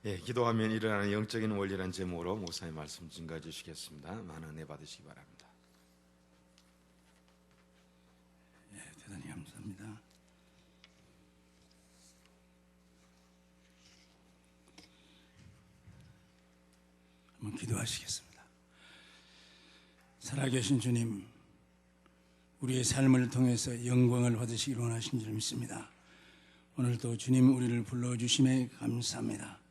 기도하면 일어나는 영적인 원리라는 제목으로 목사님 말씀 증가해 주시겠습니다. 많은 은혜 받으시기 바랍니다. 대단히 감사합니다. 한번 기도하시겠습니다. 살아계신 주님, 우리의 삶을 통해서 영광을 받으시길 원하신 줄 믿습니다. 오늘도 주님 우리를 불러주심에 감사합니다.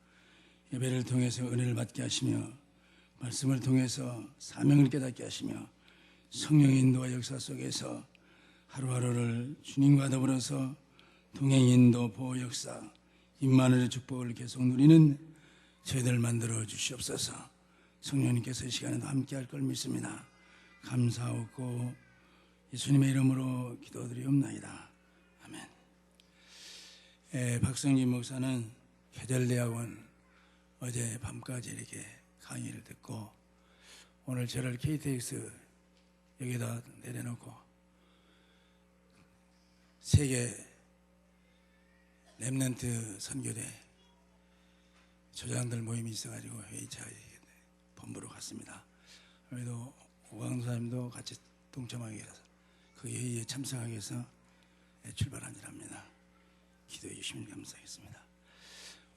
예배를 통해서 은혜를 받게 하시며 말씀을 통해서 사명을 깨닫게 하시며 성령의 인도와 역사 속에서 하루하루를 주님과 더불어서 동행 인도 보호 역사 임마누엘의 축복을 계속 누리는 저희들 만들어 주시옵소서. 성령님께서 이 시간에도 함께 할 걸 믿습니다. 감사하고 예수님의 이름으로 기도드리옵나이다. 아멘. 박성진 목사는 계절대학원 어제 밤까지 이렇게 강의를 듣고 오늘 저를 KTX 여기다 내려놓고 세계 렘넌트 선교대 조장들 모임이 있어가지고 회의차에 본부로 갔습니다. 그래도 오광수사님도 같이 동참하기 위해서 그 회의에 참석하기 위해서 출발한 일합니다. 기도해 주시면 감사하겠습니다.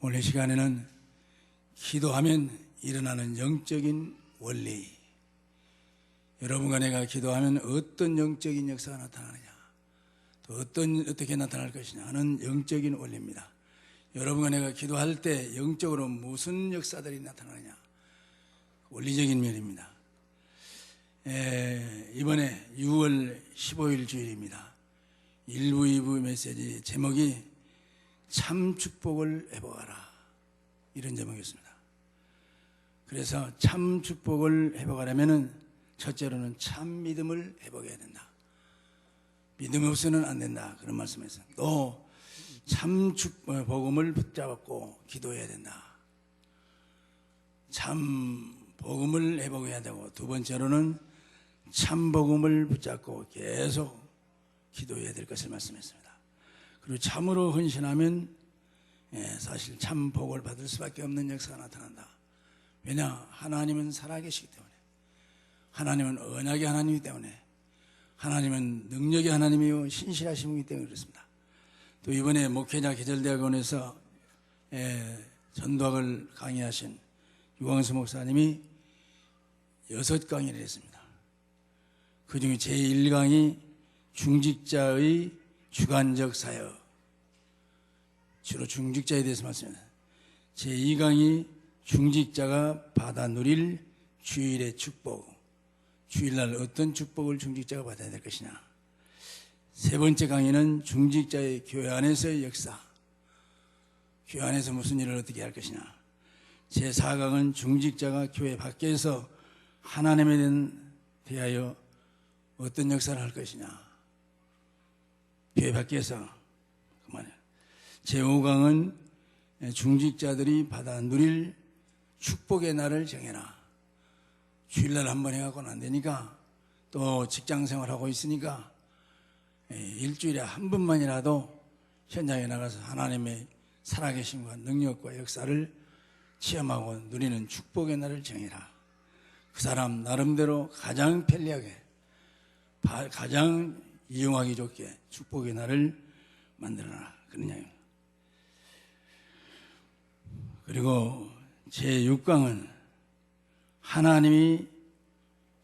오늘 시간에는 기도하면 일어나는 영적인 원리, 여러분과 내가 기도하면 어떤 영적인 역사가 나타나느냐, 또 어떻게 나타날 것이냐 하는 영적인 원리입니다. 여러분과 내가 기도할 때 영적으로 무슨 역사들이 나타나느냐, 원리적인 면입니다. 이번에 6월 15일 주일입니다. 1부, 2부 메시지 제목이 참 축복을 회복하라, 이런 제목이었습니다. 그래서 참 축복을 회복하려면 첫째로는 참 믿음을 회복해야 된다. 믿음 없이는 안 된다, 그런 말씀했어요. 또 참 복음을 붙잡고 기도해야 된다. 참 복음을 회복해야 되고, 두 번째로는 참 복음을 붙잡고 계속 기도해야 될 것을 말씀했습니다. 그리고 참으로 헌신하면 사실 참 복을 받을 수밖에 없는 역사가 나타난다. 왜냐? 하나님은 살아계시기 때문에, 하나님은 언약의 하나님이기 때문에, 하나님은 능력의 하나님이요 신실하신 분이기 때문에 그렇습니다. 또 이번에 목회자 계절대학원에서 전도학을 강의하신 유광수 목사님이 6강의를 했습니다. 그 중에 제1강이 중직자의 주관적 사역, 주로 중직자에 대해서 말씀합니다. 제2강이 중직자가 받아 누릴 주일의 축복, 주일날 어떤 축복을 중직자가 받아야 될 것이냐. 세 번째 강의는 중직자의 교회 안에서의 역사, 교회 안에서 무슨 일을 어떻게 할 것이냐. 제4강은 중직자가 교회 밖에서 하나님에 대하여 어떤 역사를 할 것이냐. 교회 밖에서 그만해요. 제5강은 중직자들이 받아 누릴 축복의 날을 정해라. 주일날 한 번 해갖고는 안 되니까, 또 직장생활하고 있으니까 일주일에 한 번만이라도 현장에 나가서 하나님의 살아계심과 능력과 역사를 체험하고 누리는 축복의 날을 정해라. 그 사람 나름대로 가장 편리하게, 가장 이용하기 좋게 축복의 날을 만들어라, 그런 이야기입니다. 그리고 제6강은 하나님이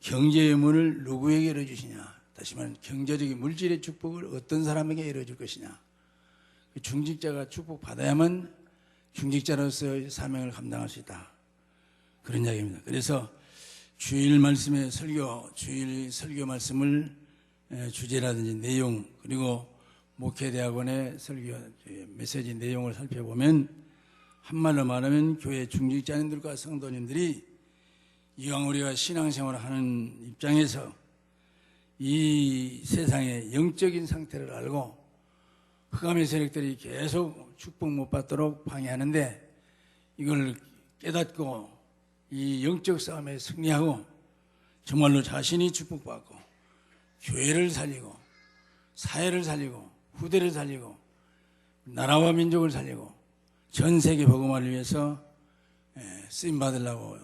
경제의 문을 누구에게 열어주시냐. 다시 말하면 경제적인 물질의 축복을 어떤 사람에게 열어줄 것이냐. 중직자가 축복받아야만 중직자로서의 사명을 감당할 수 있다, 그런 이야기입니다. 그래서 주일 말씀의 주일 설교 말씀을 주제라든지 내용, 그리고 목회대학원의 설교 메시지 내용을 살펴보면, 한말로 말하면 교회 중직자님들과 성도님들이 이왕 우리가 신앙생활을 하는 입장에서 이 세상의 영적인 상태를 알고 흑암의 세력들이 계속 축복 못 받도록 방해하는데, 이걸 깨닫고 이 영적 싸움에 승리하고 정말로 자신이 축복받고 교회를 살리고 사회를 살리고 후대를 살리고 나라와 민족을 살리고 전 세계 복음화를 위해서 쓰임 받으려고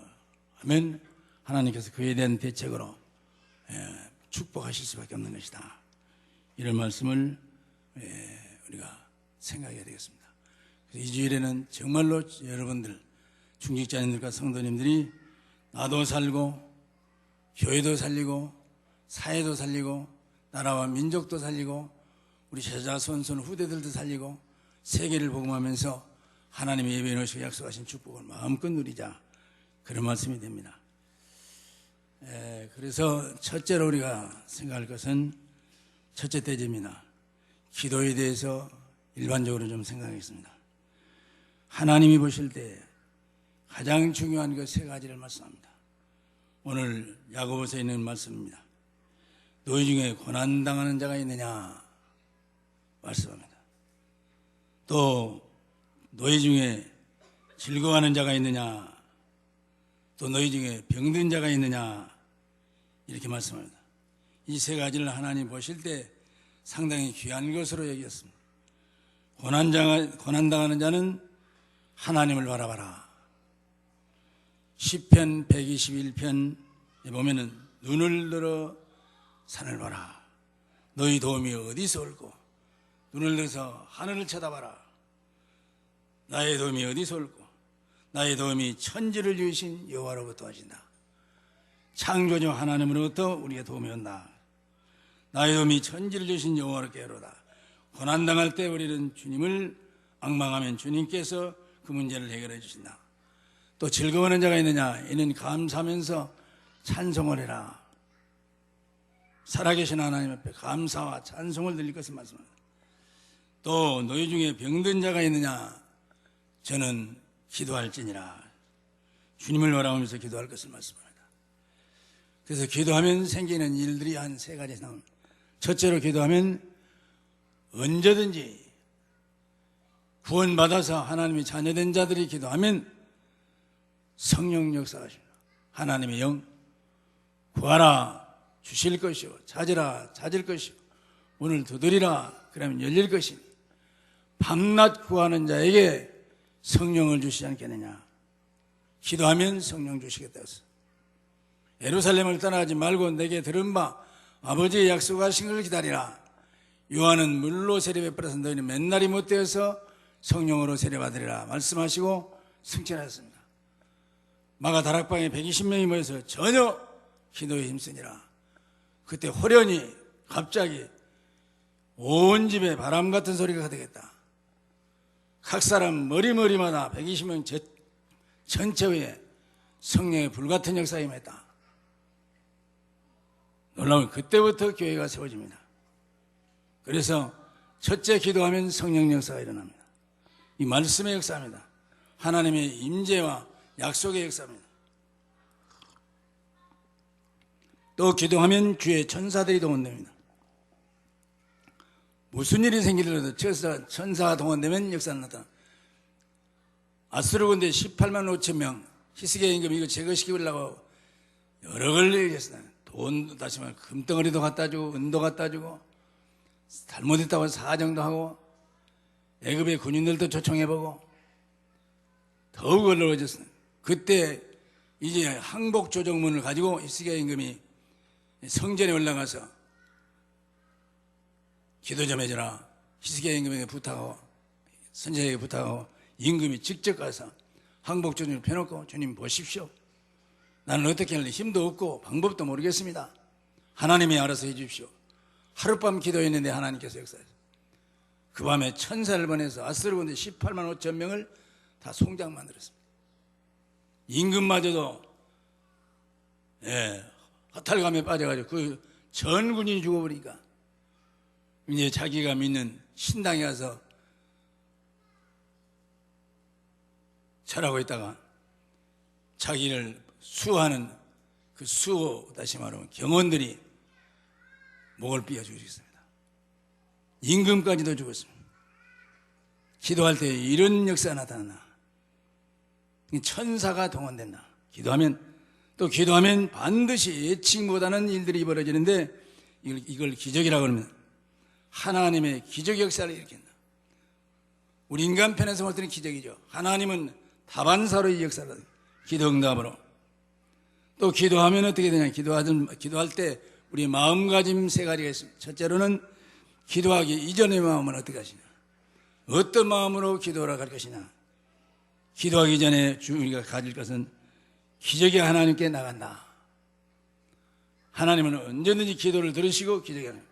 하면 하나님께서 그에 대한 대책으로 축복하실 수밖에 없는 것이다. 이런 말씀을 우리가 생각해야 되겠습니다. 그래서 이 주일에는 정말로 여러분들 중직자님들과 성도님들이 나도 살고 교회도 살리고 사회도 살리고 나라와 민족도 살리고 우리 제자 손손 후대들도 살리고 세계를 복음하면서 하나님의 예배에 넣으시고 약속하신 축복을 마음껏 누리자, 그런 말씀이 됩니다. 그래서 첫째로 우리가 생각할 것은 첫째 대제입니다. 기도에 대해서 일반적으로 좀 생각하겠습니다. 하나님이 보실 때 가장 중요한 그 세 가지를 말씀합니다. 오늘 야고보서에 있는 말씀입니다. 너희 중에 고난당하는 자가 있느냐 말씀합니다. 또 너희 중에 즐거워하는 자가 있느냐, 또 너희 중에 병든 자가 있느냐, 이렇게 말씀합니다. 이 세 가지를 하나님 보실 때 상당히 귀한 것으로 여겼습니다. 고난당하는 자는 하나님을 바라봐라. 시편 121편에 보면은 눈을 들어 산을 봐라. 너희 도움이 어디서 올고, 눈을 들어서 하늘을 쳐다봐라. 나의 도움이 어디서 올고, 나의 도움이 천지를 지으신 여호와로부터 하신다. 창조주 하나님으로부터 우리의 도움이 온다. 나의 도움이 천지를 지으신 여호와로께 오로다. 고난당할 때 우리는 주님을 앙망하면 주님께서 그 문제를 해결해 주신다. 또 즐거워하는 자가 있느냐, 이는 감사하면서 찬송을 해라. 살아계신 하나님 앞에 감사와 찬송을 드릴 것을 말씀합니다. 또 너희 중에 병든 자가 있느냐, 저는 기도할지니라. 주님을 바라보면서 기도할 것을 말씀합니다. 그래서 기도하면 생기는 일들이 한 세 가지 나옵니다. 첫째로 기도하면 언제든지 구원받아서 하나님의 자녀된 자들이 기도하면 성령 역사하십니다. 하나님의 영, 구하라 주실 것이요, 찾으라 찾을 것이요, 문을 두드리라 그러면 열릴 것이니 밤낮 구하는 자에게 성령을 주시지 않겠느냐. 기도하면 성령 주시겠다 해서 예루살렘을 떠나지 말고 내게 들은 바 아버지의 약속하신 걸 기다리라. 요한은 물로 세례 베풀어서 너희는 맨날이 못되어서 성령으로 세례 받으리라 말씀하시고 승천하였습니다. 마가 다락방에 120명이 모여서 전혀 기도에 힘쓰니라. 그때 호련히 갑자기 온 집에 바람 같은 소리가 가득했다. 각 사람 머리마다 120명 전체에 성령의 불같은 역사가 임했다. 놀라운 그때부터 교회가 세워집니다. 그래서 첫째 기도하면 성령 역사가 일어납니다. 이 말씀의 역사입니다. 하나님의 임재와 약속의 역사입니다. 또 기도하면 주의 천사들이 동원됩니다. 무슨 일이 생기더라도 천사가 동원되면 역사는 나타납니다. 아수르 군대 18만 5천 명 히스기야 임금 이거 제거시키려고 여러 걸 얘기했어요. 돈, 다시 말해 금덩어리도 갖다 주고 은도 갖다 주고 잘못했다고 사정도 하고 애굽의 군인들도 초청해보고 더욱 어려워졌어요. 그때 이제 항복 조정문을 가지고 히스기야 임금이 성전에 올라가서 기도 좀 해줘라. 히스기야 임금에게 부탁하고 선지자에게 부탁하고 임금이 직접 가서 항복 조정을 펴놓고 주님 보십시오. 나는 어떻게 할래? 힘도 없고 방법도 모르겠습니다. 하나님이 알아서 해 주십시오. 하룻밤 기도했는데 하나님께서 역사했어요. 그 밤에 천사를 보내서 아수르 군대 18만 5천 명을 다 송장 만들었습니다. 임금마저도 허탈감에 빠져가지고 그 전군이 죽어버리니까 이제 자기가 믿는 신당에 가서 절하고 있다가 자기를 수호하는 그 수호, 다시 말하면 경원들이 목을 삐어 죽였습니다. 임금까지도 죽었습니다. 기도할 때 이런 역사가 나타나나. 천사가 동원된다. 또 기도하면 반드시 예측 못하는 일들이 벌어지는데 이걸 기적이라고 합니다. 하나님의 기적 역사를 일으킨다. 우리 인간 편에서 볼 때는 기적이죠. 하나님은 다반사로의 역사를 기도 응답으로. 또 기도하면 어떻게 되냐? 기도할 때 우리 마음가짐 세 가지가 있습니다. 첫째로는 기도하기 이전의 마음은 어떻게 하시냐? 어떤 마음으로 기도하러 갈 것이냐? 기도하기 전에 우리가 가질 것은 기적이 하나님께 나간다. 하나님은 언제든지 기도를 들으시고 기적이 하나님.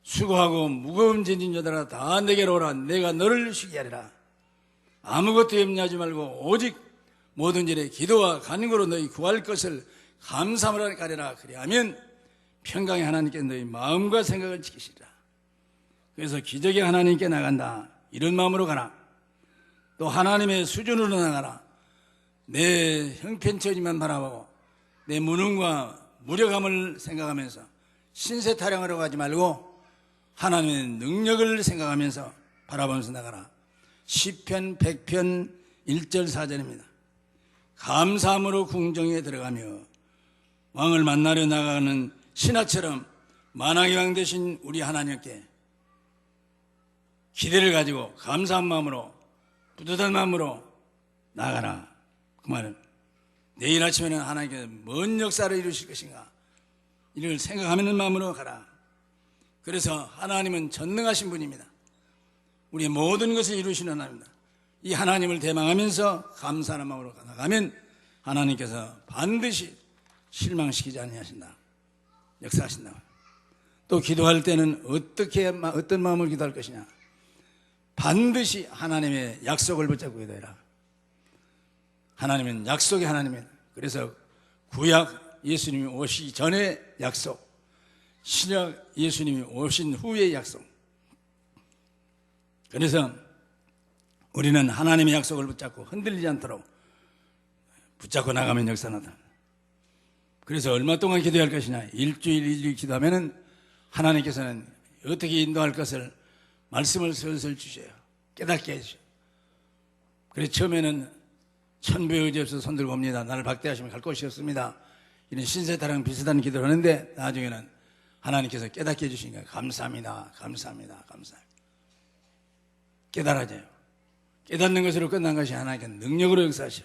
수고하고 무거운 짐진 자들아 다 내게로 오라. 내가 너를 쉬게 하리라. 아무것도 염려하지 말고 오직 모든 일에 기도와 간구로 너희 구할 것을 감사하라 가리라. 그리하면 평강의 하나님께 너희 마음과 생각을 지키시리라. 그래서 기적이 하나님께 나간다. 이런 마음으로 가라. 또 하나님의 수준으로 나가라. 내 형편처리만 바라보고 내 무능과 무력함을 생각하면서 신세 타령하러 가지 말고 하나님의 능력을 생각하면서 바라보면서 나가라. 시편 100편 1절 4절입니다. 감사함으로 궁정에 들어가며 왕을 만나려 나가는 신하처럼 만왕의 왕 되신 우리 하나님께 기대를 가지고 감사한 마음으로 뿌듯한 마음으로 나가라. 그 말은 내일 아침에는 하나님께서 뭔 역사를 이루실 것인가 이를 생각하는 마음으로 가라. 그래서 하나님은 전능하신 분입니다. 우리의 모든 것을 이루시는 하나님입니다. 이 하나님을 대망하면서 감사하는 마음으로 나가면 하나님께서 반드시 실망시키지 아니하신다. 역사하신다. 또 기도할 때는 어떤 마음을 기도할 것이냐? 반드시 하나님의 약속을 붙잡고 기도해라. 하나님은 약속의 하나님입니다. 그래서 구약 예수님이 오시기 전의 약속, 신약 예수님이 오신 후의 약속. 그래서 우리는 하나님의 약속을 붙잡고 흔들리지 않도록 붙잡고 나가면 역사 나타납니다. 그래서 얼마 동안 기도할 것이냐? 일주일 기도하면은 하나님께서는 어떻게 인도할 것을 말씀을 슬슬 주셔요. 깨닫게 해주셔요. 그래서 처음에는 천부의 의지 없어서 손들고 옵니다. 나를 박대하시면 갈 곳이 없습니다. 이런 신세타랑 비슷한 기도를 하는데 나중에는 하나님께서 깨닫게 해주시니까 감사합니다. 감사합니다. 감사합니다. 깨달아져요. 깨닫는 것으로 끝난 것이 하나님께 능력으로 역사하셔.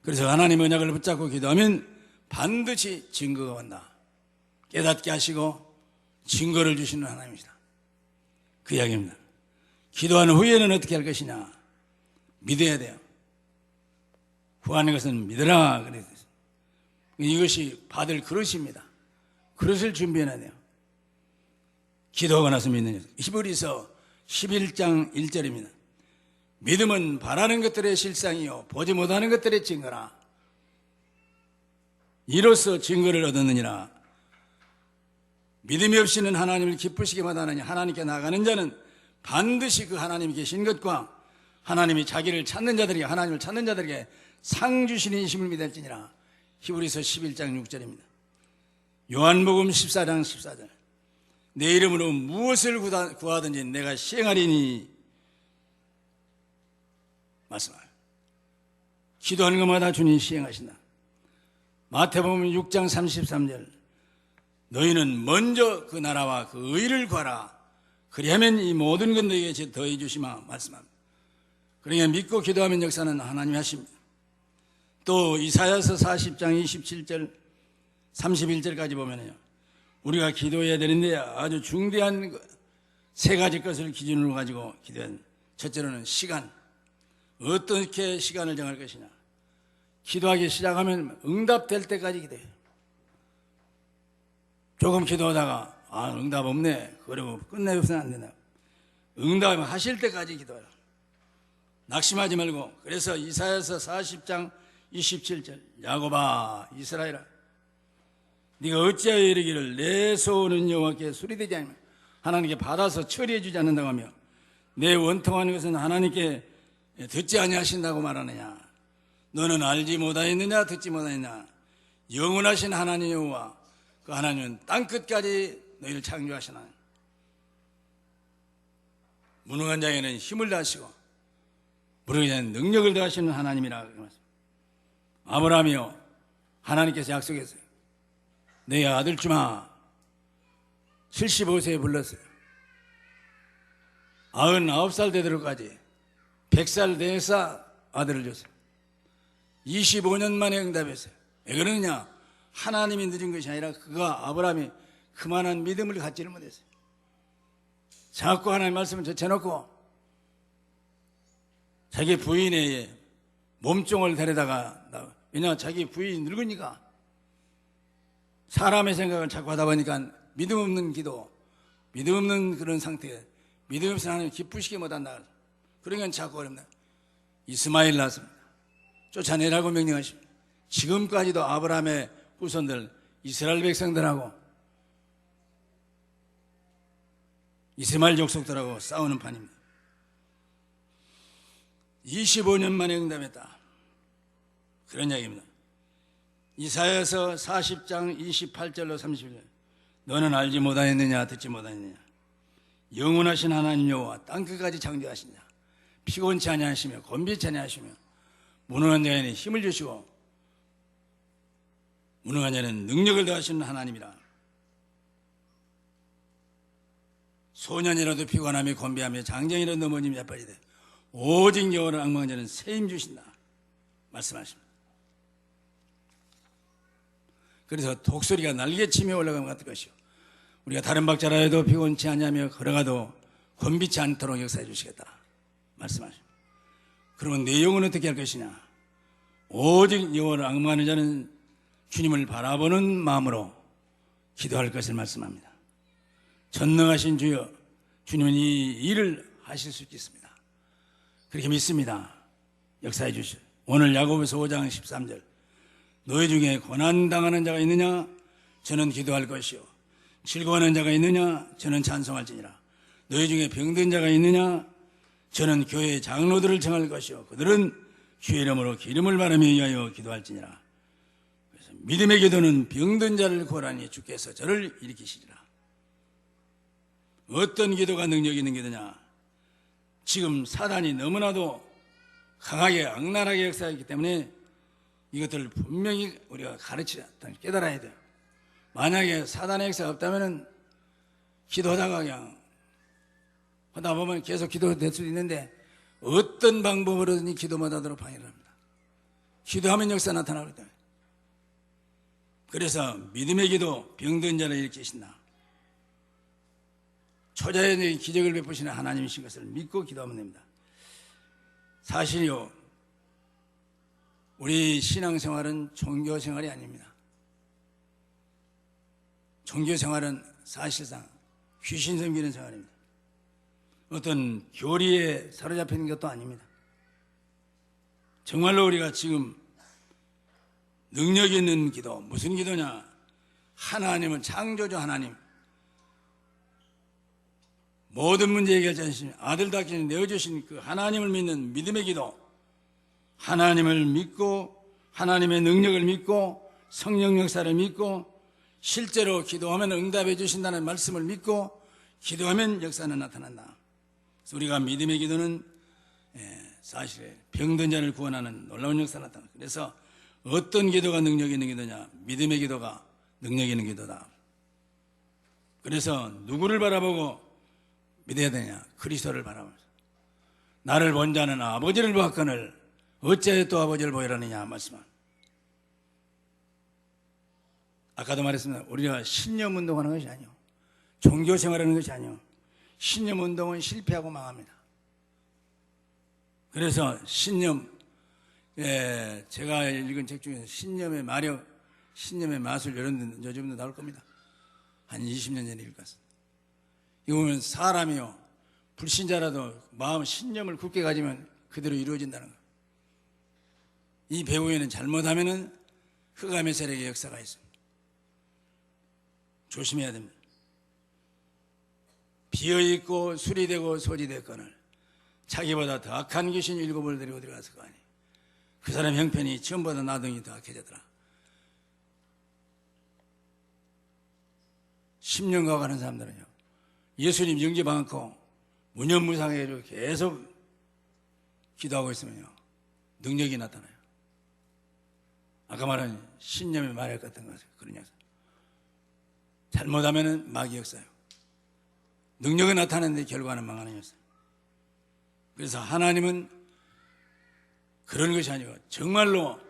그래서 하나님의 언약을 붙잡고 기도하면 반드시 증거가 온다. 깨닫게 하시고 증거를 주시는 하나님이시다. 그 이야기입니다. 기도하는 후에는 어떻게 할 것이냐? 믿어야 돼요. 구하는 것은 믿으라. 이것이 받을 그릇입니다. 그릇을 준비해야 돼요. 기도하고 나서 믿는 것. 히브리서 11장 1절입니다. 믿음은 바라는 것들의 실상이요 보지 못하는 것들의 증거라. 이로써 증거를 얻었느니라. 믿음이 없이는 하나님을 기쁘시게 못하느냐. 하나님께 나가는 자는 반드시 그 하나님이 계신 것과 하나님이 자기를 찾는 자들에게, 하나님을 찾는 자들에게 상 주시는 이심을 믿을지니라. 히브리서 11장 6절입니다. 요한복음 14장 14절. 내 이름으로 무엇을 구하든지 내가 시행하리니 말씀하여. 기도하는 것마다 주님 시행하신다. 마태복음 6장 33절. 너희는 먼저 그 나라와 그 의를 구하라. 그리하면 이 모든 것 너희에게 더해 주시마 말씀합니다. 그러니까 믿고 기도하면 역사는 하나님이 하십니다. 또 이사야서 40장 27절 31절까지 보면요, 우리가 기도해야 되는데 아주 중대한 세 가지 것을 기준으로 가지고 기도한. 첫째로는 시간. 어떻게 시간을 정할 것이냐. 기도하기 시작하면 응답될 때까지 기도해요. 조금 기도하다가 응답 없네 그러고 끝내서는 안 된다. 응답하실 때까지 기도해라. 낙심하지 말고. 그래서 이사야서 40장 27절. 야곱아 이스라엘아 네가 어찌하여 이르기를 내 소원은 여호와께 수리되지 않으며 하나님께 받아서 처리해 주지 않는다고 하며 내 원통하는 것은 하나님께 듣지 아니하신다고 말하느냐. 너는 알지 못하였느냐 듣지 못하였느냐. 영원하신 하나님 여호와 그 하나님은 땅끝까지 너희를 창조하신 하나님. 무능한 자에게는 힘을 다하시고 무능한 자에게는 능력을 다하시는 하나님이라. 아브라함이요 하나님께서 약속했어요. 내 아들 주마 75세에 불렀어요. 99살 되도록까지 100살 내사 아들을 줬어요. 25년 만에 응답했어요. 왜 그러느냐? 하나님이 늦은 것이 아니라 그가 아브라함이 그만한 믿음을 갖지를 못했어요. 자꾸 하나님 말씀을 젖혀놓고 자기 부인의 몸종을 데려다가, 왜냐 자기 부인이 늙으니까 사람의 생각을 자꾸 하다 보니까 믿음 없는 기도, 믿음 없는 그런 상태에 믿음 없이 하나님 기쁘시게 못한다. 그러니까 자꾸 어렵다. 이스마엘 낳았습니다. 쫓아내라고 명령하십니다. 지금까지도 아브라함의 후손들 이스라엘 백성들하고 이스마엘 족속들하고 싸우는 판입니다. 25년 만에 응답했다. 그런 이야기입니다. 이사야서 40장 28절로 30절. 너는 알지 못하였느냐 듣지 못하였느냐. 영원하신 하나님 여호와 땅끝까지 창조하신 자, 피곤치 아니하시며 곤비치 아니하시며 무능한 자에는 힘을 주시고 무능한 자는 능력을 더하시는 하나님이라. 소년이라도 피곤하며 곤비하며 장정이라도 넘어지며 자빠지되 오직 여호와를 앙망한 자는 새 힘 주신다 말씀하십니다. 그래서 독수리가 날개치며 올라가면 같을 것이요 우리가 다른 박자라 해도 피곤치 아니하며 걸어가도 곤비치 않도록 역사해 주시겠다 말씀하십니다. 그러면 내 영은 어떻게 할 것이냐? 오직 여호와를 앙망하는 자는 주님을 바라보는 마음으로 기도할 것을 말씀합니다. 전능하신 주여, 주님은 이 일을 하실 수 있겠습니다. 그렇게 믿습니다. 역사해 주시오. 오늘 야고보서 5장 13절. 너희 중에 고난당하는 자가 있느냐? 저는 기도할 것이요. 즐거워하는 자가 있느냐? 저는 찬송할지니라. 너희 중에 병든 자가 있느냐? 저는 교회의 장로들을 청할 것이요. 그들은 주의 이름으로 기름을 바르며 위하여 기도할지니라. 그래서 믿음의 기도는 병든 자를 구하라니 주께서 저를 일으키시리라. 어떤 기도가 능력이 있는 기도냐? 지금 사단이 너무나도 강하게 악랄하게 역사했기 때문에 이것들을 분명히 우리가 가르치라, 깨달아야 돼요. 만약에 사단의 역사가 없다면 기도하다가 그냥 하다 보면 계속 기도될 수도 있는데 어떤 방법으로든지 기도 못하도록 방해를 합니다. 기도하면 역사 나타나거든요. 그래서 믿음의 기도, 병든 자를 일으키신다. 초자연의 기적을 베푸시는 하나님이신 것을 믿고 기도하면 됩니다. 사실요, 우리 신앙생활은 종교생활이 아닙니다. 종교생활은 사실상 귀신 섬기는 생활입니다. 어떤 교리에 사로잡히는 것도 아닙니다. 정말로 우리가 지금 능력 있는 기도, 무슨 기도냐? 하나님은 창조주 하나님, 모든 문제 해결자이신 아들답게 내어주신 그 하나님을 믿는 믿음의 기도, 하나님을 믿고 하나님의 능력을 믿고 성령 역사를 믿고 실제로 기도하면 응답해 주신다는 말씀을 믿고 기도하면 역사는 나타난다. 그래서 우리가 믿음의 기도는 사실 병든 자를 구원하는 놀라운 역사가 나타난다. 그래서 어떤 기도가 능력이 있는 기도냐? 믿음의 기도가 능력이 있는 기도다. 그래서 누구를 바라보고 믿어야 되냐? 그리스도를 바라보면서 나를 본 자는 아버지를 보았거늘 어찌하여 또 아버지를 보이라느냐 말씀합니다. 아까도 말했습니다. 우리가 신념운동하는 것이 아니요, 종교생활하는 것이 아니요, 신념운동은 실패하고 망합니다. 그래서 신념, 제가 읽은 책 중에서 신념의 마력, 신념의 마술 이런 데 요즘도 나올 겁니다. 한 20년 전에 읽었어요. 이거 보면 사람이요, 불신자라도 마음 신념을 굳게 가지면 그대로 이루어진다는 거예요. 이 배후에는 잘못하면은 흑암의 세력의 역사가 있습니다. 조심해야 됩니다. 비어있고 수리되고 소지됐거늘 자기보다 더 악한 귀신 7을 데리고 들어갔을 거 아니에요. 그 사람 형편이 처음보다 나중에 더 악해졌더라. 10년가 가는 사람들은요, 예수님 영접 않고 무념무상해가지고 계속 기도하고 있으면요, 능력이 나타나요. 아까 말한 신념의 마력 같은 것을 그런 녀석. 잘못하면 마귀 역사요. 능력이 나타나는데 결과는 망하는 녀석. 그래서 하나님은 그런 것이 아니고 정말로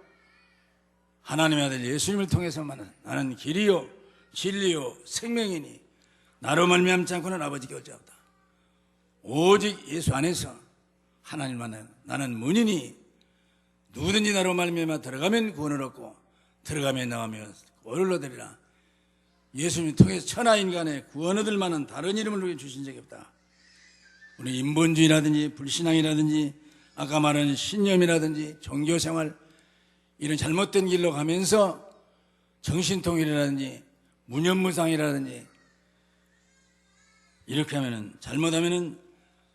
하나님의 아들 예수님을 통해서만 나는 길이요 진리요 생명이니 나로 말미암지 않고는 아버지께 올 자 없다. 오직 예수 안에서 하나님 만나는 나는 문이니 누구든지 나로 말미암아 들어가면 구원을 얻고 들어가면 나가면 구원을 얻으리라. 예수님 통해서 천하 인간의 구원 얻을 만한 다른 이름을 우리에게 주신 적이 없다. 우리 인본주의라든지 불신앙이라든지 아까 말한 신념이라든지 종교생활 이런 잘못된 길로 가면서 정신통일이라든지 무념무상이라든지 이렇게 하면은 잘못하면은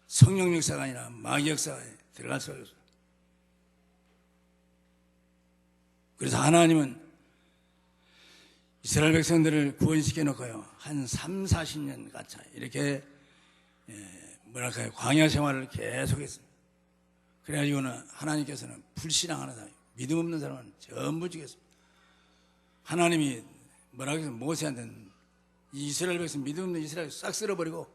성령 역사가 아니라 마귀 역사에 들어갈 수가 없어요. 그래서 하나님은 이스라엘 백성들을 구원시켜 놓고요 한 3, 40년 가차 이렇게 뭐랄까요 광야 생활을 계속했습니다. 그래가지고는 하나님께서는 불신앙하는 사람, 믿음 없는 사람은 전부 죽였습니다. 하나님이 뭐라고 해서 모세한테는 이스라엘 백성 믿음 없는 이스라엘 싹 쓸어버리고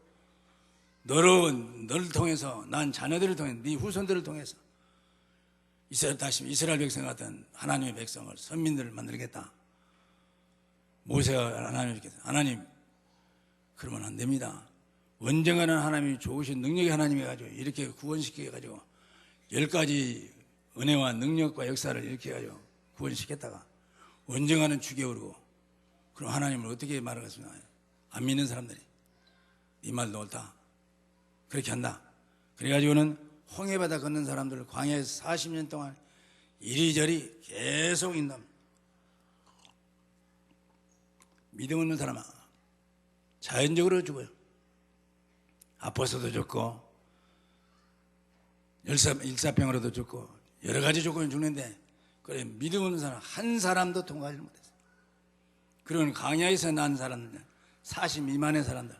너를 통해서 난 자녀들을 통해 네 후손들을 통해서 다시 이스라엘 백성 같은 하나님의 백성을 선민들을 만들겠다. 모세가 하나님께 하나님 그러면 안 됩니다. 언젠가는 하나님이 좋으신 능력의 하나님이 가지고 이렇게 구원시켜 가지고 10가지 은혜와 능력과 역사를 이렇게 해가지고 구원시켰다가 언젠가는 죽여오르고 그럼 하나님을 어떻게 말하겠습니까? 안 믿는 사람들이 이 말도 옳다 그렇게 한다. 그래가지고는 홍해바다 걷는 사람들을 광야에서 40년 동안 이리저리 계속 인도합니다. 믿음 없는 사람은 자연적으로 죽어요. 아파서도 죽고 일사병으로도 죽고 여러 가지 조건이 죽는데 그래 믿음 없는 사람 한 사람도 통과하지 못했어요. 그런 강야에서 난 사람들 40 미만의 사람들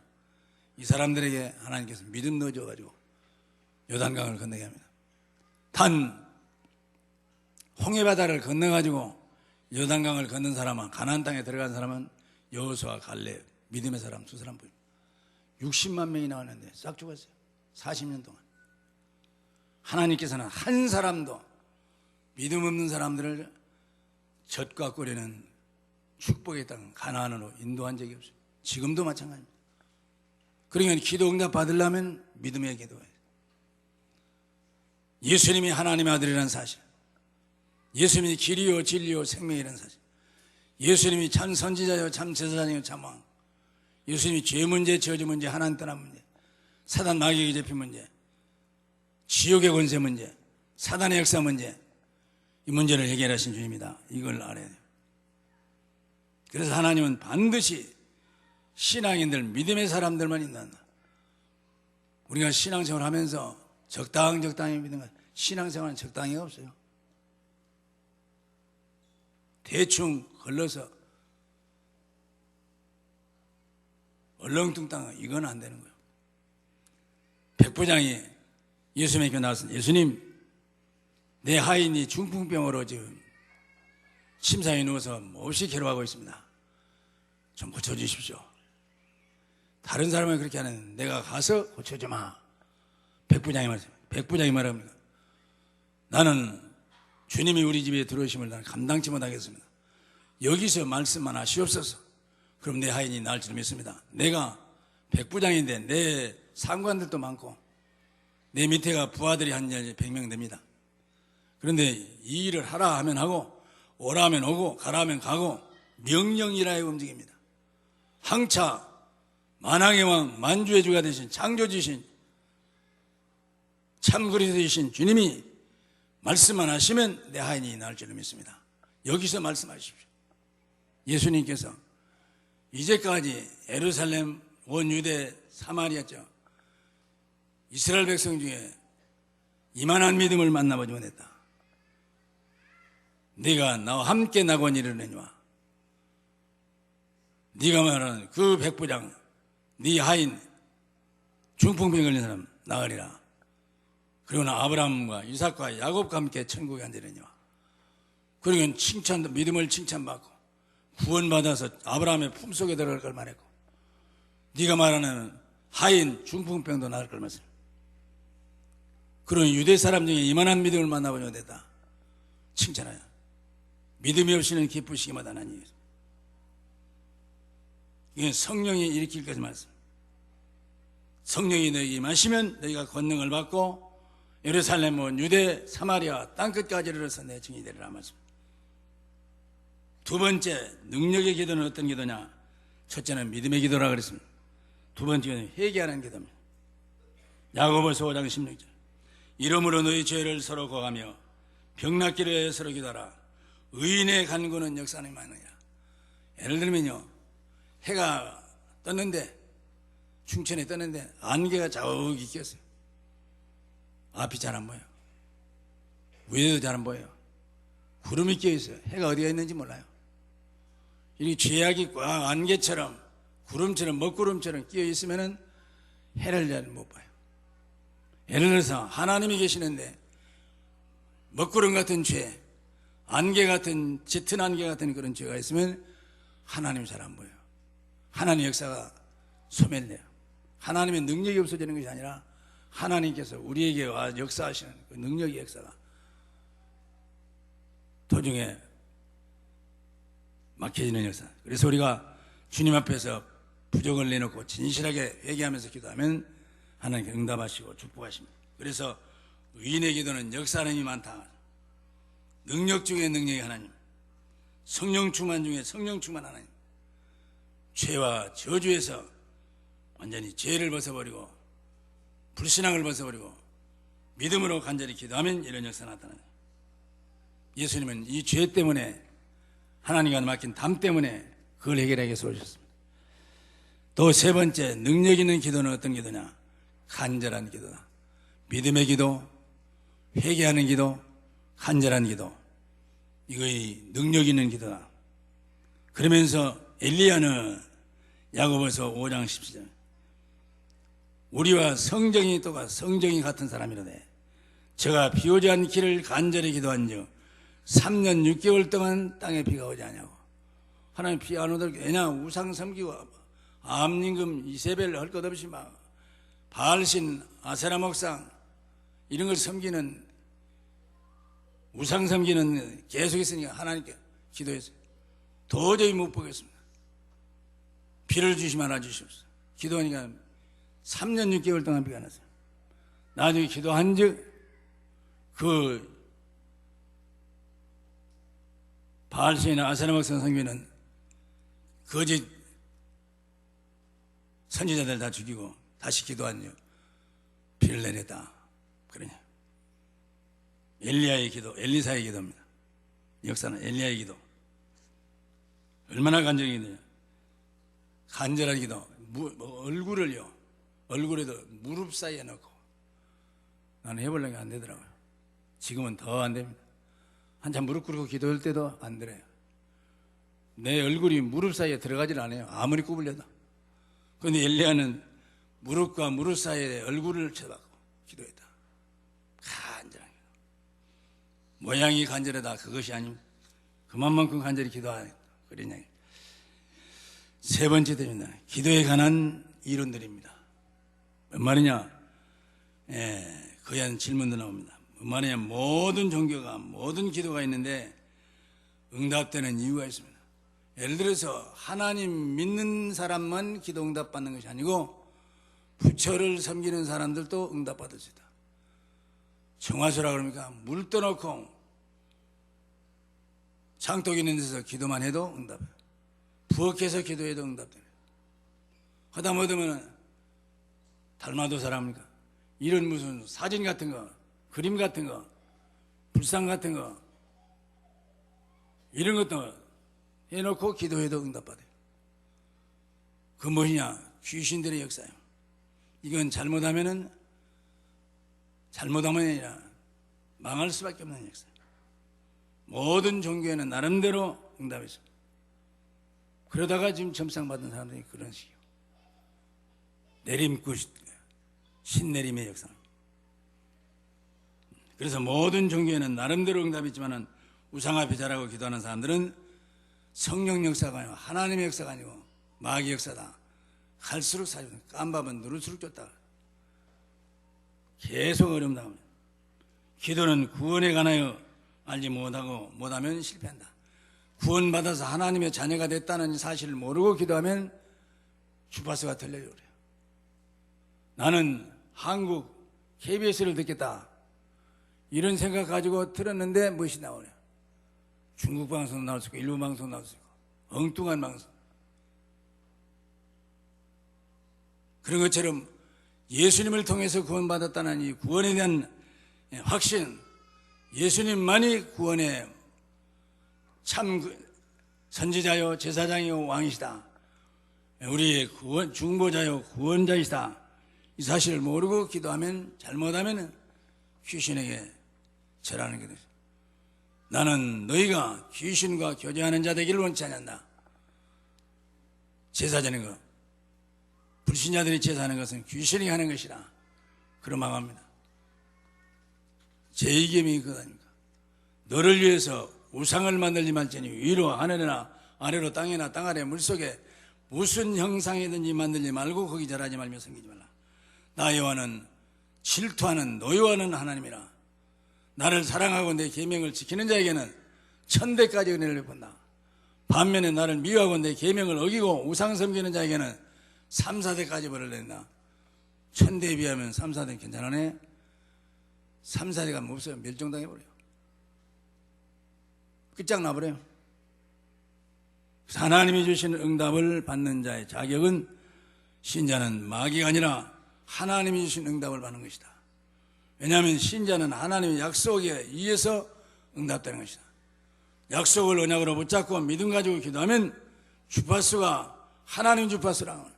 이 사람들에게 하나님께서 믿음 넣어줘가지고 요단강을 건너게 합니다. 단 홍해바다를 건너가지고 요단강을 건넌 사람은 가나안 땅에 들어간 사람은 여호수아 갈렙 믿음의 사람 두 사람뿐 60만 명이 나왔는데 싹 죽었어요. 40년 동안. 하나님께서는 한 사람도 믿음 없는 사람들을 젖과 꿀에는 축복의 땅 가나안으로 인도한 적이 없어요. 지금도 마찬가지입니다. 그러니까 기도 응답 받으려면 믿음의 기도예요. 예수님이 하나님의 아들이라는 사실, 예수님이 길이요 진리요 생명이라는 사실, 예수님이 참 선지자요 참 제사장이요 참 왕, 예수님이 죄 문제, 저주 문제, 하나님 떠난 문제, 사단 마귀에게 잡힌 문제, 지옥의 권세 문제, 사단의 역사 문제, 이 문제를 해결하신 주님이다. 이걸 알아야 돼요. 그래서 하나님은 반드시 신앙인들, 믿음의 사람들만 인도한다. 우리가 신앙생활 하면서 적당히 믿는 것, 신앙생활은 적당히가 없어요. 대충 걸러서 얼렁뚱땅 이건 안 되는 거예요. 백부장이 예수님께 나와서 예수님 내 하인이 중풍병으로 지금 침상에 누워서 몹시 괴로워하고 있습니다. 좀 고쳐주십시오. 다른 사람은 그렇게 하는 내가 가서 고쳐주마. 백부장이 말합니다. 백부장이 말합니다. 나는 주님이 우리 집에 들어오심을 나는 감당치 못하겠습니다. 여기서 말씀만 하시옵소서. 그럼 내 하인이 나을 줄 믿습니다. 내가 백부장인데 내 상관들도 많고 내 밑에가 부하들이 한 100명 됩니다. 그런데 이 일을 하라 하면 하고 오라 하면 오고 가라 하면 가고 명령이라에 움직입니다. 항차 만왕의 왕 만주의 주가 되신 창조주신 참 그리스도이신 주님이 말씀만 하시면 내 하인이 나을 줄 믿습니다. 여기서 말씀하십시오. 예수님께서 이제까지 예루살렘, 온 유대, 사마리아죠. 이스라엘 백성 중에 이만한 믿음을 만나보지 못했다. 네가 나와 함께 낙원 이르느니와 네가 말하는 그 백부장, 네 하인, 중풍병 걸린 사람 나으리라. 그리고 아브라함과 이삭과 야곱과 함께 천국에 앉으려니와. 그러니까 칭찬도 믿음을 칭찬받고 구원받아서 아브라함의 품속에 들어갈 걸 말했고 네가 말하는 하인 중풍병도 나을 걸 말했어. 그런 유대 사람 중에 이만한 믿음을 만나보지 못했다. 칭찬하여 믿음이 없이는 기쁘시기 마다나니. 이게 성령이 일으킬 것을 말씀. 성령이 너희에게 임하시면 너희가 권능을 받고 예루살렘은 유대 사마리아 땅끝까지 이르러서 내 증인이 되리라 말씀. 두 번째 능력의 기도는 어떤 기도냐? 첫째는 믿음의 기도라 그랬습니다. 두 번째는 회개하는 기도입니다. 야고보서 5장 16절. 이러므로 너희 죄를 서로 고하며 병낫기를 위하여 서로 기도하라. 의인의 간구는 역사하는 많으냐. 예를 들면요, 해가 떴는데, 충천에 떴는데 안개가 자욱이 꼈어요. 앞이 잘 안 보여요. 위에도 잘 안 보여요. 구름이 껴있어요. 해가 어디가 있는지 몰라요. 이 죄악이 꽉 안개처럼 구름처럼 먹구름처럼 끼어있으면 해를 잘 못 봐요. 예를 들어서 하나님이 계시는데 먹구름 같은 죄, 안개 같은 짙은 안개 같은 그런 죄가 있으면 하나님이 잘 안 보여요. 하나님의 역사가 소멸돼요. 하나님의 능력이 없어지는 것이 아니라 하나님께서 우리에게 와 역사하시는 그 능력의 역사가 도중에 막혀지는 역사. 그래서 우리가 주님 앞에서 부족을 내놓고 진실하게 회개하면서 기도하면 하나님께 응답하시고 축복하십니다. 그래서 의인의 기도는 역사하는 힘이 많다. 능력 중에 능력이 하나님, 성령 충만 중에 성령 충만 하나님. 죄와 저주에서 완전히 죄를 벗어버리고 불신앙을 벗어버리고 믿음으로 간절히 기도하면 이런 역사가 나타나요. 예수님은 이 죄 때문에 하나님과 맡긴 담 때문에 그걸 해결하기 위해서 오셨습니다. 또 세 번째 능력 있는 기도는 어떤 기도냐? 간절한 기도다. 믿음의 기도, 회개하는 기도, 간절한 기도. 이거의 능력 있는 기도다. 그러면서 엘리야는 야고보서 5장 17절 우리와 성정이 같은 사람이라되 저가 비 오지 않기를 간절히 기도한즉 3년 6개월 동안 땅에 비가 오지 않냐고. 하나님 비 안 오도록. 왜냐? 우상 섬기고 암임금 이세벨 할 것 없이 막 바알신 아세라 목상 이런 걸 섬기는 우상 섬기는 계속 있으니까 하나님께 기도했어요. 도저히 못 보겠습니다. 비를 주시면 말아 주시옵소서. 기도하니까 3년 6개월 동안 비가 났어요. 나중에 기도한 즉 그 바알신이나 아세라 목상 섬기는 거짓 선지자들 다 죽이고 다시 기도한 즉 비를 내렸다. 그러냐. 엘리야의 기도, 엘리사의 기도입니다. 역사는 엘리야의 기도. 얼마나 간절한 기도냐. 간절한 기도. 얼굴을요, 얼굴에도 무릎 사이에 넣고. 나는 해보려니까 안 되더라고요. 지금은 더 안 됩니다. 한참 무릎 꿇고 기도할 때도 안 되래요. 내 얼굴이 무릎 사이에 들어가질 않아요. 아무리 구부려도. 그런데 엘리야는 무릎과 무릎 사이에 얼굴을 쳐박고 기도했다. 간절한 기도. 모양이 간절하다. 그것이 아닙니다. 그만큼 간절히 기도하겠다. 그러냐. 세 번째 됩니다. 기도에 관한 이론들입니다. 뭔 말이냐? 거대한 질문도 나옵니다. 뭔 말이냐? 모든 종교가, 모든 기도가 있는데 응답되는 이유가 있습니다. 예를 들어서 하나님 믿는 사람만 기도 응답받는 것이 아니고 부처를 섬기는 사람들도 응답받을 수 있다. 청화수라 그럽니까? 물 떠놓고 장독 있는 데서 기도만 해도 응답해요. 부엌에서 기도해도 응답돼요. 하다 못하면 달마도 사람입니까? 이런 무슨 사진 같은 거, 그림 같은 거, 불상 같은 거 이런 것도 해놓고 기도해도 응답받아요. 그 무엇이냐? 귀신들의 역사예요. 이건 잘못하면 아니라 망할 수밖에 없는 역사예요. 모든 종교에는 나름대로 응답이 있습니다. 그러다가 지금 점상받은 사람들이 그런 식이에요. 내림굿, 신내림의 역사. 그래서 모든 종교에는 나름대로 응답이 있지만 우상 앞에 자라고 기도하는 사람들은 성령 역사가 아니고 하나님의 역사가 아니고 마귀 역사다. 갈수록 사주다. 깜밥은 누를수록 쫓다. 계속 어려움 당합니다. 기도는 구원에 관하여 알지 못하면 실패한다. 구원받아서 하나님의 자녀가 됐다는 사실을 모르고 기도하면 주파수가 들려요. 그래요. 나는 한국 KBS를 듣겠다 이런 생각 가지고 들었는데 무엇이 나오냐? 중국 방송도 나올 수 있고 일본 방송도 나올 수 있고 엉뚱한 방송. 그런 것처럼 예수님을 통해서 구원받았다는 이 구원에 대한 확신, 예수님만이 구원의 참 선지자요 제사장이요 왕이시다, 우리의 중보자요 구원자이시다, 이 사실을 모르고 기도하면 잘못하면 귀신에게 절하는 게 되죠. 나는 너희가 귀신과 교제하는 자 되기를 원치 않는다. 제사 드리는 것, 불신자들이 제사하는 것은 귀신이 하는 것이라 그러 망합니다. 제2계명이 그거다니까. 너를 위해서 우상을 만들지 말지니 위로 하늘이나 아래로 땅이나 땅 아래 물속에 무슨 형상이든지 만들지 말고 거기 절하지 말며 섬기지 말라. 나 여호와는 질투하는 노여워하는 하나님이라. 나를 사랑하고 내 계명을 지키는 자에게는 1000대까지 은혜를 베푼다. 반면에 나를 미워하고 내 계명을 어기고 우상 섬기는 자에게는 3, 4대까지 벌을 낸다. 1000대에 비하면 3, 4대는 괜찮으네. 3, 4대가 없어요. 멸종당해버려요. 끝장나버려요. 하나님이 주신 응답을 받는 자의 자격은 신자는 마귀가 아니라 하나님이 주신 응답을 받는 것이다. 왜냐하면 신자는 하나님의 약속에 의해서 응답되는 것이다. 약속을 언약으로 붙잡고 믿음 가지고 기도하면 주파수가 하나님 주파수라.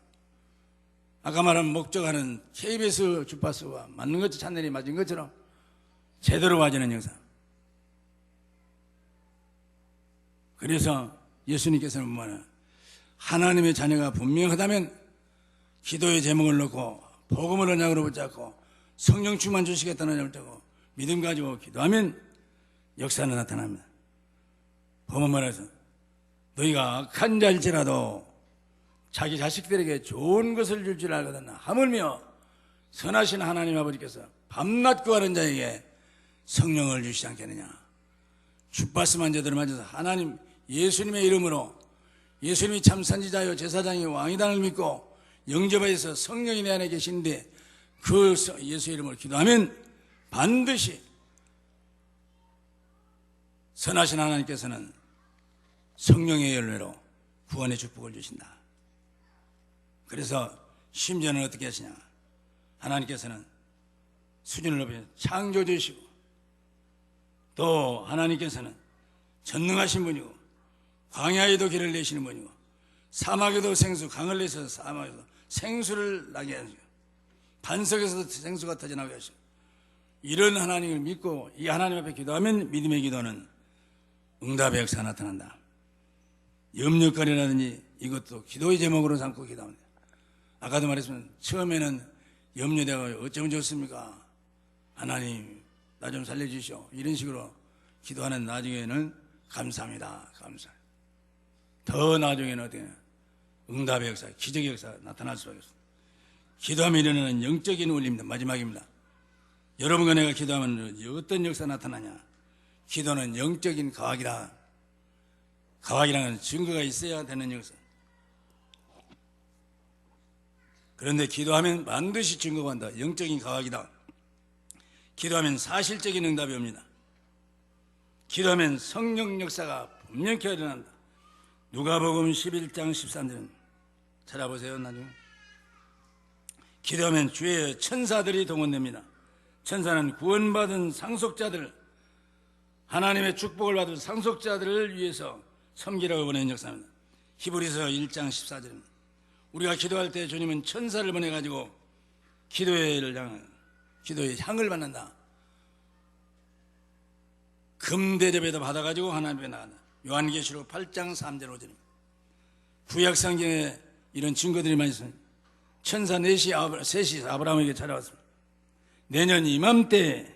아까 말한 목적하는 KBS 주파수가 맞는 것처럼, 찬넬이 맞은 것처럼 제대로 와지는 영상. 그래서 예수님께서는 뭐냐, 하나님의 자녀가 분명하다면 기도의 제목을 넣고 복음을 언약으로 붙잡고 성령 충만 주시겠다는 언약을 잡고 믿음 가지고 기도하면 역사는 나타납니다. 보면 말해서 너희가 악한 자일지라도 자기 자식들에게 좋은 것을 줄 줄 알거든 하물며 선하신 하나님 아버지께서 밤낮 구하는 자에게 성령을 주시지 않겠느냐. 주파수만 제대로 맞아서 하나님 예수님의 이름으로, 예수님이 참 선지자요 제사장이 왕이다를 믿고 영접하여서 성령이 내 안에 계시는데 그 예수 이름으로 기도하면 반드시 선하신 하나님께서는 성령의 열매로 구원의 축복을 주신다. 그래서 심지어는 어떻게 하시냐, 하나님께서는 수준을 높여 창조주시고 또 하나님께서는 전능하신 분이고 광야에도 길을 내시는 분이고 사막에도 생수, 강을 내서 사막에도 생수를 나게 하시고 반석에서도 생수가 터져나게 하시고, 이런 하나님을 믿고 이 하나님 앞에 기도하면 믿음의 기도는 응답의 역사가 나타난다. 염려거리라든지 이것도 기도의 제목으로 삼고 기도합니다. 아까도 말했지만 처음에는 염려되고 어쩌면 좋습니까? 하나님 나 좀 살려주시오. 이런 식으로 기도하는 나중에는 감사합니다. 감사. 더 나중에는 어떻게 응답의 역사, 기적의 역사가 나타날 수가 있습니다. 기도하면 일어나는 영적인 울림입니다. 마지막입니다. 여러분과 내가 기도하면 어떤 역사가 나타나냐? 기도는 영적인 과학이다. 과학이라는 증거가 있어야 되는 역사. 그런데 기도하면 반드시 증거가 한다. 영적인 과학이다. 기도하면 사실적인 응답이 옵니다. 기도하면 성령 역사가 분명히 일어난다. 누가복음 11장 13절은 찾아보세요. 나중에. 기도하면 주의 천사들이 동원됩니다. 천사는 구원받은 상속자들, 하나님의 축복을 받은 상속자들을 위해서 섬기라고 보내는 역사입니다. 히브리서 1장 14절입니다. 우리가 기도할 때 주님은 천사를 보내가지고 기도의 향을 받는다. 금대접에도 받아가지고 하나님 앞에 나간다. 요한계시록 8장 3절 5절입니다. 구약성경에 이런 증거들이 많이 있습니다. 천사 셋이 아브라함에게 찾아왔습니다. 내년 이맘때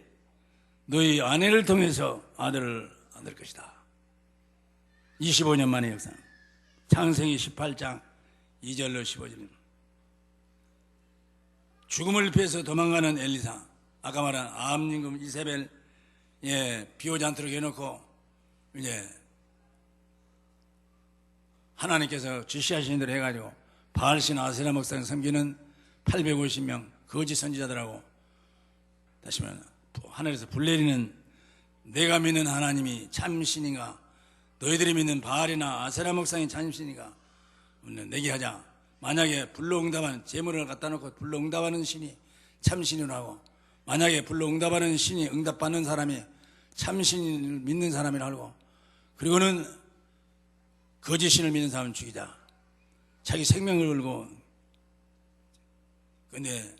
너희 아내를 통해서 아들을 얻을 것이다. 25년 만의 역사. 창세기 18장 2절로 15절입니다. 죽음을 피해서 도망가는 엘리사, 아까 말한 아합 임금 이세벨, 비 오지 않도록 해놓고 이제 하나님께서 지시하신 대로 해가지고 바알신 아세라 목사를 섬기는 850명 거짓 선지자들하고 다시 말하면 하늘에서 불 내리는 내가 믿는 하나님이 참신인가 너희들이 믿는 바알이나 아세라 목상이 참신인가 내게 하자. 만약에 불로 응답하는 재물을 갖다 놓고 불로 응답하는 신이 참신이라고 하고 만약에 불로 응답하는 신이 응답받는 사람이 참신을 믿는 사람이라고 하고 그리고는 거짓 신을 믿는 사람은 죽이자. 자기 생명을 걸고 근데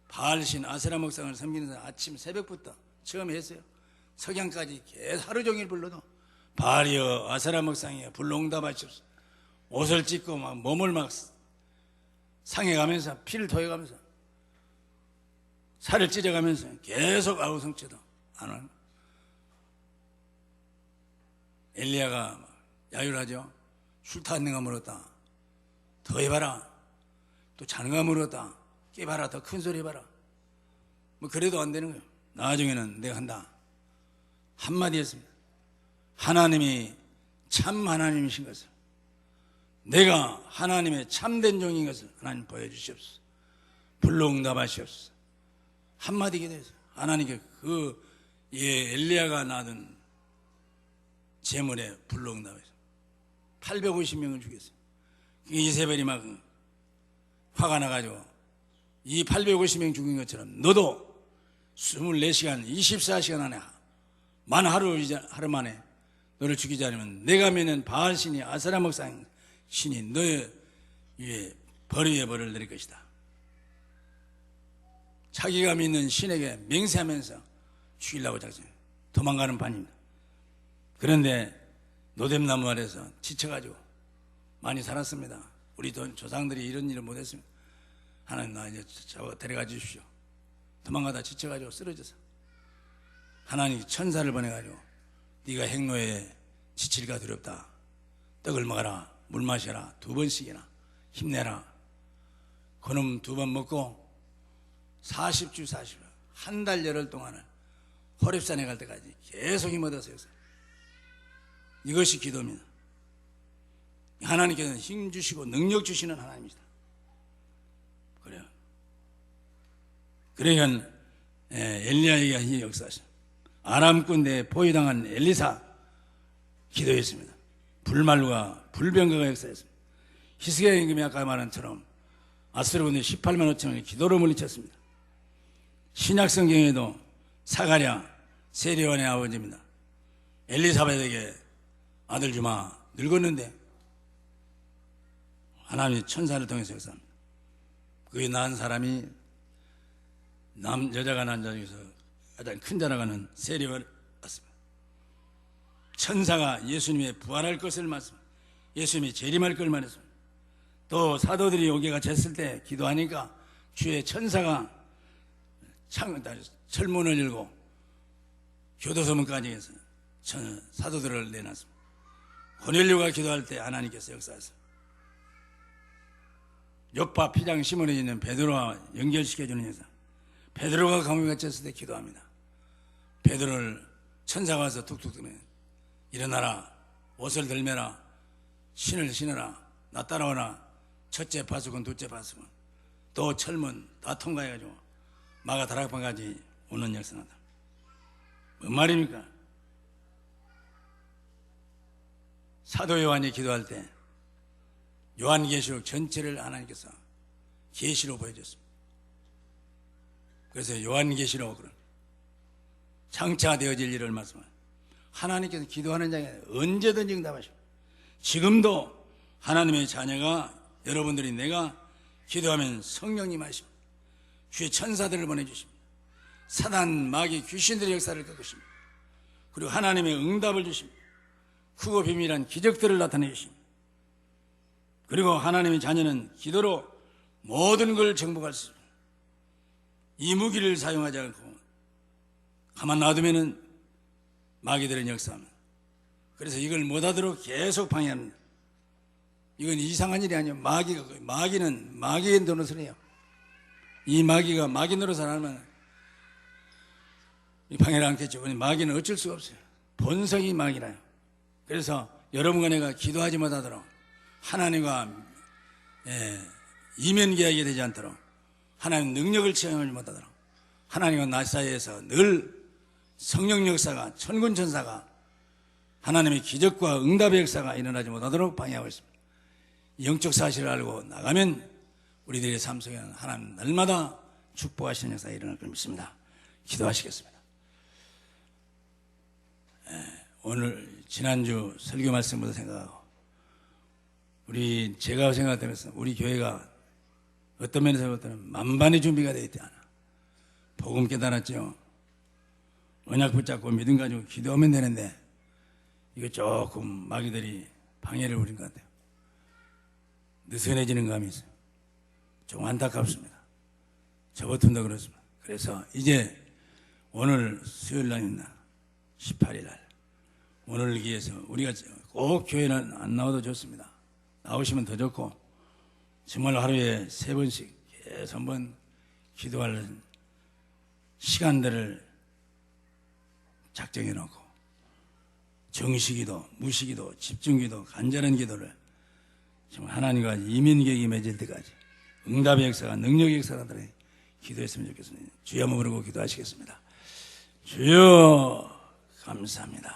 바알신 아세라 목상을 섬기는 사람 아침 새벽부터 처음에 했어요. 석양까지 계속 하루 종일 불러도 바알이여 아세라 목상이여 불로 응답하시옵소서. 옷을 찢고 막 몸을 막 상해가면서 피를 토해가면서 살을 찢어가면서 계속 아우성쳐도 안 하는 엘리야가 야유하죠. 술 탔는가 물었다. 더 해봐라. 또 자는가 물었다. 깨봐라. 더 큰 소리 해봐라. 뭐 그래도 안 되는 거예요. 나중에는 내가 한다. 한마디 했습니다. 하나님이 참 하나님이신 것을 내가 하나님의 참된 종인 것을 하나님 보여주시옵소서. 불로 응답하시옵소서. 한마디 기도했어요. 하나님께 엘리야가 낳은 재물에 불로 응답했어요. 850명을 죽였어요. 이세벨이 막 화가 나가지고 이 850명 죽인 것처럼 너도 24시간 24시간 안에 만 하루 만에 너를 죽이지 않으면 내가 믿는 바알신이 아세라 목상 신이 너의 위에 벌의 벌을 내릴 것이다. 자기가 믿는 신에게 맹세하면서 죽이려고 작정해 도망가는 판입니다. 그런데 노뎀나무 아래서 지쳐가지고 많이 살았습니다. 우리 조상들이 이런 일을 못했습니다. 하나님 나 이제 데려가 주십시오. 도망가다 지쳐가지고 쓰러져서 하나님이 천사를 보내가지고 네가 행로에 지칠까 두렵다. 떡을 먹어라. 물 마셔라. 2번씩이나 힘내라. 그놈 2번 먹고 40주 40일 한 달 열흘 동안을 호렙산에 갈 때까지 계속 힘 얻어서 이것이 기도입니다. 하나님께서는 힘 주시고 능력 주시는 하나님이시다. 그래요. 그러니까 엘리야에게 이 역사하신 아람 군대에 포위당한 엘리사 기도했습니다. 불말과 불병거가 역사했습니다. 히스기야 임금이 아까 말한 처럼 아수르 군대 18만 5천을 기도로 물리쳤습니다. 신약 성경에도 사가랴 세례요한의 아버지입니다. 엘리사벳에게 아들 주마 늙었는데 하나님이 천사를 통해서 역사합니다. 그에 낳은 사람이 여자가 낳은 자 중에서 가장 큰 자라가는 세례요한이 왔습니다. 천사가 예수님의 부활할 것을 말씀합니다. 예수님이 재림할 걸 말했습니다. 또 사도들이 요괴가 쟀을 때 기도하니까 주의 천사가 철문을 열고 교도소문까지 해서 사도들을 내놨습니다. 고넬료가 기도할 때 하나님께서 역사하셨습니다. 요파 피장 시몬에 있는 베드로와 연결시켜주는 역사. 베드로가 감옥에 갇혔을 때 기도합니다. 베드로를 천사가 와서 툭툭 뜨면 일어나라, 옷을 들매라, 신을 신어라, 나 따라오라. 첫째 파수꾼, 둘째 파수꾼, 또 철문 다 통과해가지고 마가 다락방까지 오는 역사다. 뭔 말입니까? 사도 요한이 기도할 때 요한계시록 전체를 하나님께서 계시로 보여줬습니다. 그래서 요한계시록은 장차 되어질 일을 말씀합니다. 하나님께서 기도하는 자에게 언제든지 응답하십니다. 지금도 하나님의 자녀가 여러분들이 내가 기도하면 성령님 하십니다. 주의 천사들을 보내주십니다. 사단, 마귀, 귀신들의 역사를 꺾으십니다. 그리고 하나님의 응답을 주십니다. 크고 비밀한 기적들을 나타내 주십니다. 그리고 하나님의 자녀는 기도로 모든 걸 정복할 수 있습니다. 이 무기를 사용하지 않고 가만 놔두면은 마귀들은 역사합니다. 그래서 이걸 못하도록 계속 방해합니다. 이건 이상한 일이 아니에요. 마귀는 마귀의 노릇을 해요. 이 마귀가 마귀 노릇을 하면 방해를 않겠죠. 마귀는 어쩔 수가 없어요. 본성이 마귀라요. 그래서 여러분과 내가 기도하지 못하도록 하나님과 이면계약이 되지 않도록 하나님 능력을 체험하지 못하도록 하나님과 나 사이에서 늘 성령 역사가 천군천사가 하나님의 기적과 응답의 역사가 일어나지 못하도록 방해하고 있습니다. 영적 사실을 알고 나가면 우리들의 삶 속에는 하나님 날마다 축복하시는 역사가 일어날 걸 믿습니다. 기도하시겠습니다. 오늘 지난주 설교 말씀부터 생각하고 제가 생각하면서 우리 교회가 어떤 면에서 보면 만반의 준비가 되어 있지 않아. 복음 깨달았죠. 언약 붙잡고 믿음 가지고 기도하면 되는데 이거 조금 마귀들이 방해를 부린 것 같아요. 느슨해지는 감이 있어요. 좀 안타깝습니다. 저부터도 그렇습니다. 그래서 이제 오늘 수요일 날입니다. 18일 날 오늘을 위해서 우리가 꼭 교회는 안 나와도 좋습니다. 나오시면 더 좋고 정말 하루에 3번씩 계속 한번 기도할 시간들을 작정해 놓고 정시기도, 무시기도, 집중기도, 간절한 기도를 정말 하나님과 이민계획이 맺을 때까지 응답의 역사가 능력의 역사가 들어 기도했으면 좋겠습니다. 주여 한번 부르고 기도하시겠습니다. 주여 감사합니다.